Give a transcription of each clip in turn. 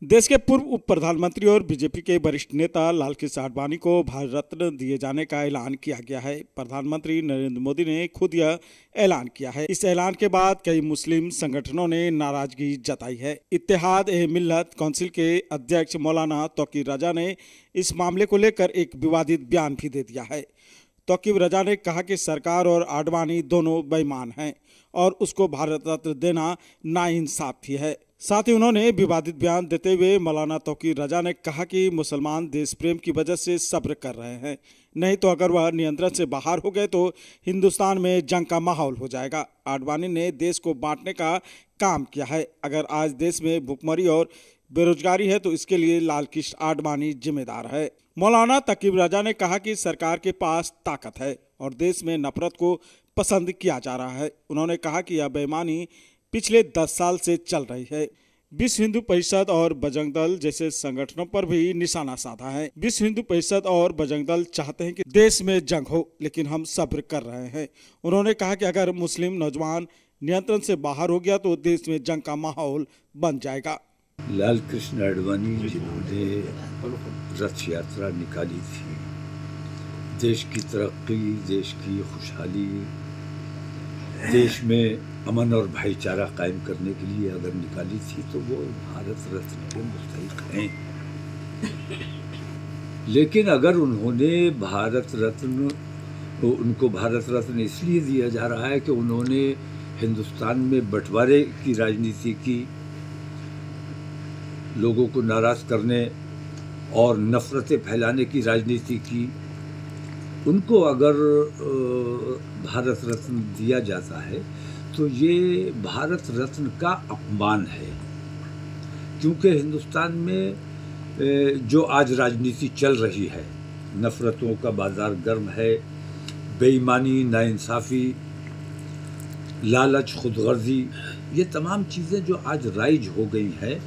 देश के पूर्व उप प्रधानमंत्री और बीजेपी के वरिष्ठ नेता लालकृष्ण आडवाणी को भारत रत्न दिए जाने का ऐलान किया गया है। प्रधानमंत्री नरेंद्र मोदी ने खुद यह ऐलान किया है। इस ऐलान के बाद कई मुस्लिम संगठनों ने नाराजगी जताई है। इत्तेहाद ए मिल्लत काउंसिल के अध्यक्ष मौलाना तौकीर रजा ने इस मामले को लेकर एक विवादित बयान भी दे दिया है। तौकीर रजा ने कहा कि सरकार और आडवाणी दोनों बेईमान हैं और उसको भारत रत्न देना नाइंसाफी है। साथ ही उन्होंने विवादित बयान देते हुए मौलाना तौकीर रजा ने कहा कि मुसलमान देश प्रेम की वजह से सब्र कर रहे हैं, नहीं तो अगर वह नियंत्रण से बाहर हो गए तो हिंदुस्तान में जंग का माहौल हो जाएगा। आडवाणी ने देश को बांटने का काम किया है। अगर आज देश में भुखमरी और बेरोजगारी है तो इसके लिए लालकृष्ण आडवाणी जिम्मेदार है। मौलाना तौकीर रजा ने कहा कि सरकार के पास ताकत है और देश में नफरत को पसंद किया जा रहा है। उन्होंने कहा कि यह बेईमानी पिछले 10 साल से चल रही है। विश्व हिंदू परिषद और बजरंग दल जैसे संगठनों पर भी निशाना साधा है। विश्व हिंदू परिषद और बजरंग दल चाहते हैं कि देश में जंग हो, लेकिन हम सब्र कर रहे हैं। उन्होंने कहा कि अगर मुस्लिम नौजवान नियंत्रण से बाहर हो गया तो देश में जंग का माहौल बन जाएगा। लालकृष्ण आडवाणी ने रथ यात्रा निकाली थी, देश की तरक्की, देश की खुशहाली, देश में अमन और भाईचारा कायम करने के लिए अगर निकाली थी तो वो भारत रत्न के मुस्तहिक हैं। लेकिन अगर उन्होंने भारत रत्न, तो उनको भारत रत्न इसलिए दिया जा रहा है कि उन्होंने हिंदुस्तान में बंटवारे की राजनीति की, लोगों को नाराज करने और नफरतें फैलाने की राजनीति की, उनको अगर भारत रत्न दिया जाता है तो ये भारत रत्न का अपमान है। क्योंकि हिंदुस्तान में जो आज राजनीति चल रही है, नफरतों का बाजार गर्म है, बेईमानी, नाइंसाफ़ी, लालच, खुदगर्जी, ये तमाम चीज़ें जो आज राइज हो गई हैं,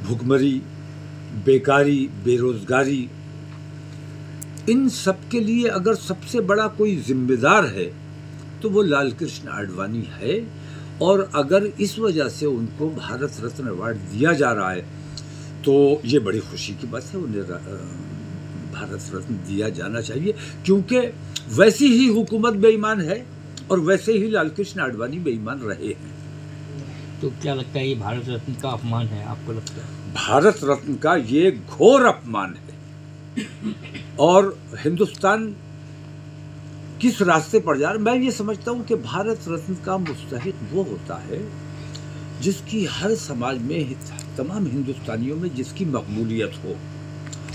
भुखमरी, बेकारी, बेरोज़गारी, इन सब के लिए अगर सबसे बड़ा कोई जिम्मेदार है तो वो लालकृष्ण आडवाणी है। और अगर इस वजह से उनको भारत रत्न अवार्ड दिया जा रहा है तो ये बड़ी खुशी की बात है। उन्हें भारत रत्न दिया जाना चाहिए, क्योंकि वैसी ही हुकूमत बेईमान है और वैसे ही लालकृष्ण आडवाणी बेईमान रहे हैं। तो क्या लगता है ये भारत रत्न का अपमान है, आपको लगता है? भारत रत्न का ये घोर अपमान है। और हिंदुस्तान किस रास्ते पर जा रहा है, मैं ये समझता हूँ कि भारत रत्न का मुस्तहिक वो होता है जिसकी हर समाज में, तमाम हिंदुस्तानियों में जिसकी मकबूलियत हो,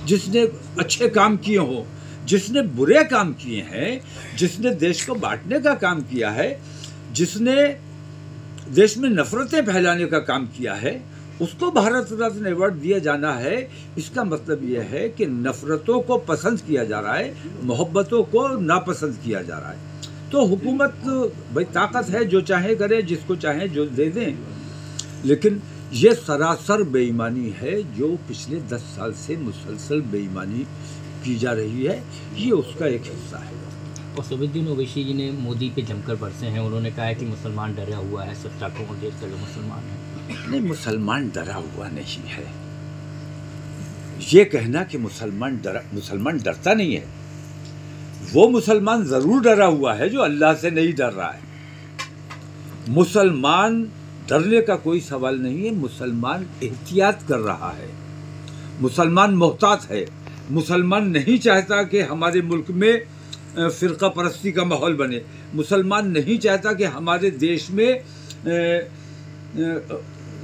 जिसने अच्छे काम किए हो, जिसने बुरे काम किए हैं, जिसने देश को बांटने का काम किया है, जिसने देश में नफरतें फैलाने का काम किया है, उसको भारत रत्न अवार्ड दिया जाना है। इसका मतलब यह है कि नफरतों को पसंद किया जा रहा है, मोहब्बतों को नापसंद किया जा रहा है। तो हुकूमत भाई ताकत है, जो चाहे करे, जिसको चाहे जो दे दें, लेकिन ये सरासर बेईमानी है जो पिछले 10 साल से मुसलसल बेईमानी की जा रही है, ये उसका एक हिस्सा है। और असदुद्दीन ओवैसी जी ने मोदी पे जमकर बरसे हैं। उन्होंने कहा है कि मुसलमान डरा हुआ है, 70 करोड़ देश का जो मुसलमान है। नहीं, मुसलमान डरा हुआ नहीं है। ये कहना कि मुसलमान डरता नहीं है, वो मुसलमान जरूर डरा हुआ है जो अल्लाह से नहीं डर रहा है। मुसलमान डरने का कोई सवाल नहीं है, मुसलमान एहतियात कर रहा है, मुसलमान मोहतात है। मुसलमान नहीं चाहता कि हमारे मुल्क में फ़िरका परस्ती का माहौल बने। मुसलमान नहीं चाहता कि हमारे देश में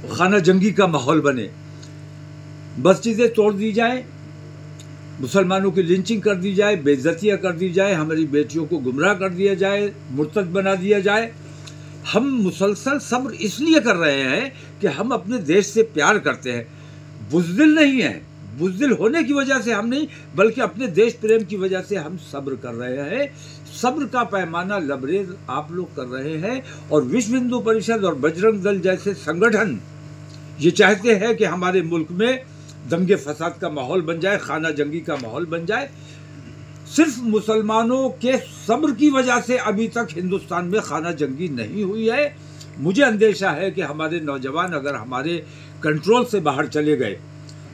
खाना जंगी का माहौल बने, मस्जिदें तोड़ दी जाए, मुसलमानों की लिंचिंग कर दी जाए, बेइज्जतियाँ कर दी जाए, हमारी बेटियों को गुमराह कर दिया जाए, मुर्तद बना दिया जाए। हम मुसलसल सब्र इसलिए कर रहे हैं कि हम अपने देश से प्यार करते हैं, बुज़दिल नहीं है। बुज़दिल होने की वजह से हम नहीं, बल्कि अपने देश प्रेम की वजह से हम सब्र कर रहे हैं। सब्र का पैमाना लबरेज आप लोग कर रहे हैं। और विश्व हिंदू परिषद और बजरंग दल जैसे संगठन ये चाहते हैं कि हमारे मुल्क में दंगे फसाद का माहौल बन जाए, खाना जंगी का माहौल बन जाए। सिर्फ मुसलमानों के सब्र की वजह से अभी तक हिंदुस्तान में खाना जंगी नहीं हुई है। मुझे अंदेशा है कि हमारे नौजवान अगर हमारे कंट्रोल से बाहर चले गए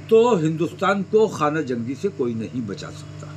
तो हिंदुस्तान को खाना जंगी से कोई नहीं बचा सकता।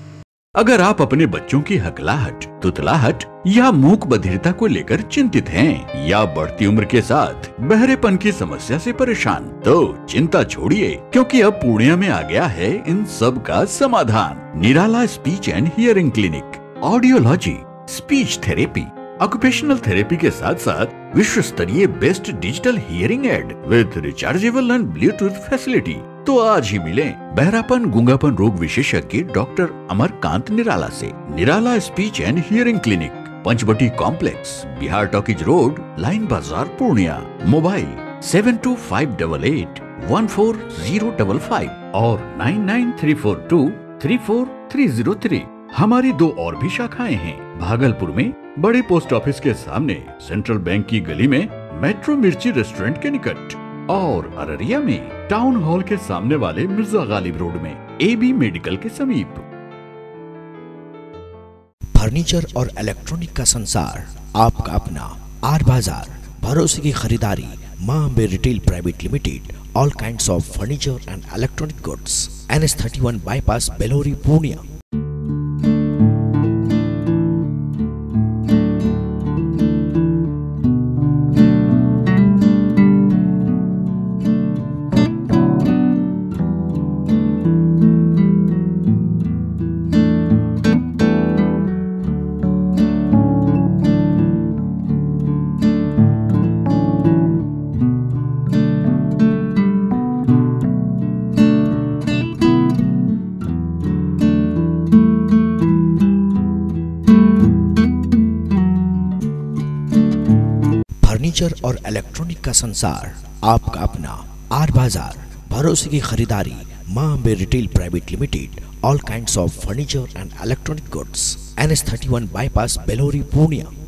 अगर आप अपने बच्चों की हकलाहट, तुतलाहट या मूक बधिरता को लेकर चिंतित हैं या बढ़ती उम्र के साथ बहरेपन की समस्या से परेशान, तो चिंता छोड़िए, क्योंकि अब पूर्णिया में आ गया है इन सब का समाधान। Nirala speech and hearing clinic, audiology, speech therapy, occupational therapy के साथ साथ विश्व स्तरीय best digital hearing aid with rechargeable and Bluetooth facility. तो आज ही मिलें बहरापन गूंगापन रोग विशेषज्ञ डॉक्टर अमरकांत निराला से। Nirala speech and hearing clinic, Panchvati complex, Bihar talkies road, line Bazar, Purnia. Mobile 7258814055 और 9934234303। हमारी 2 और भी शाखाएं हैं, भागलपुर में बड़े पोस्ट ऑफिस के सामने, सेंट्रल बैंक की गली में, मेट्रो मिर्ची रेस्टोरेंट के निकट, और अररिया में टाउन हॉल के सामने वाले मिर्जा गालिब रोड में AB मेडिकल के समीप। फर्नीचर और इलेक्ट्रॉनिक का संसार, आपका अपना आर बाजार, भरोसे की खरीदारी, Maa Ambe retail private limited, all kinds of furniture and electronic goods, NS31 bypass, Belori, Purnia. Furniture और इलेक्ट्रॉनिक का संसार, आपका अपना आर बाजार, भरोसे की खरीदारी, Maa Ambe retail private limited, all kinds of furniture and electronic goods, NS31 bypass, Belori, Purnia.